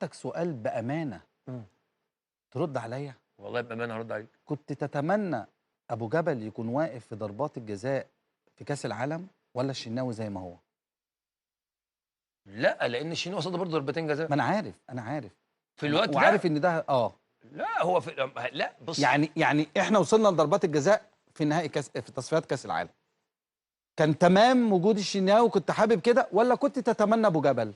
سالتك سؤال بامانه ترد عليا؟ والله بامانه هرد عليك. كنت تتمنى ابو جبل يكون واقف في ضربات الجزاء في كاس العالم ولا الشناوي زي ما هو؟ لا، لان الشناوي قصاده برضه ضربتين جزاء ما انا عارف في الوقت ده. وعارف ان ده لا هو في، لا بص، يعني احنا وصلنا لضربات الجزاء في نهائي في تصفيات كاس العالم. كان تمام وجود الشناوي وكنت حابب كده ولا كنت تتمنى ابو جبل؟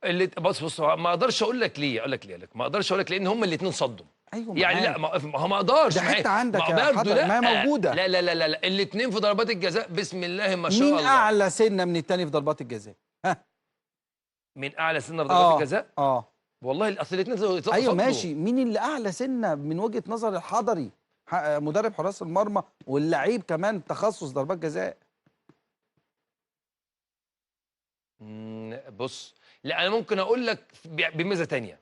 اللي بص ما اقدرش اقول لك ليه، ما اقدرش اقول لك لان هم الاثنين صدوا. ايوه يعني لا، ما اقدرش. ده حته عندك يا برضه حضر، ما هي موجوده. لا لا لا لا, لا. الاثنين في ضربات الجزاء بسم الله ما شاء مين الله. اعلى سنه من التاني في ضربات الجزاء؟ ها؟ من اعلى سنه في ضربات الجزاء؟ والله اصل الاثنين صدوا. ايوه ماشي، مين اللي اعلى سنه من وجهه نظر الحضري؟ مدرب حراس المرمى واللعيب كمان تخصص ضربات جزاء. بص، لا انا ممكن اقول لك بميزه ثانيه.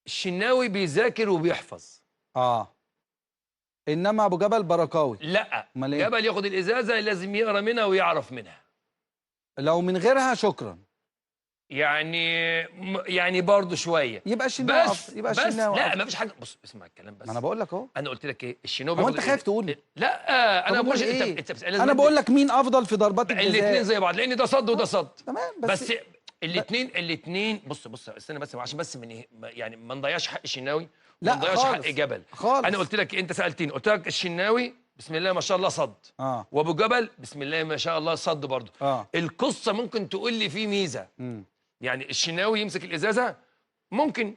الشناوي بيذاكر وبيحفظ. انما ابو جبل بركاوي. لا، امال ايه؟ جبل ياخد الازازه لازم يقرا منها ويعرف منها. لو من غيرها شكرا. يعني برضه شويه. يبقى الشناوي يبقى الشناوي لا ما فيش حاجه. بص اسمع الكلام بس. ما انا بقول لك اهو. انا قلت لك ايه؟ الشناوي هو انت خايف تقول؟ لا انا بقول إيه؟ انت انا بقول لك مين افضل في ضربات الجزاء. الاثنين زي بعض لان ده صد وده صد. تمام بس الاثنين بص استنى بس عشان بس من يعني ما نضيعش حق الشناوي وما نضيعش حق جبل خالص. انا قلت لك، انت سالتني قلت لك الشناوي بسم الله ما شاء الله صد. وابو جبل بسم الله ما شاء الله صد برضه. القصه ممكن تقول لي في ميزه. يعني الشناوي يمسك الازازه ممكن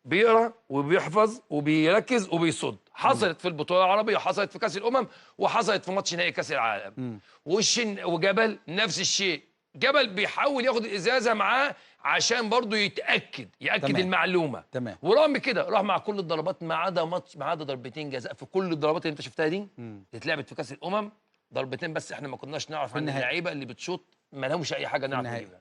بيقرا وبيحفظ وبيركز وبيصد. حصلت في البطوله العربيه وحصلت في كاس الامم وحصلت في ماتش نهائي كاس العالم. وجبل نفس الشيء. جبل بيحاول ياخد الازازه معاه عشان برضه ياكد تمام. المعلومه. تمام. ورغم كده راح مع كل الضربات ما عدا ماتش، ما عدا ضربتين جزاء في كل الضربات اللي انت شفتها دي اللي اتلعبت في كاس الامم. ضربتين بس احنا ما كناش نعرف عن اللعيبه اللي بتشوط ما لهمش اي حاجه نعرف نجيبها.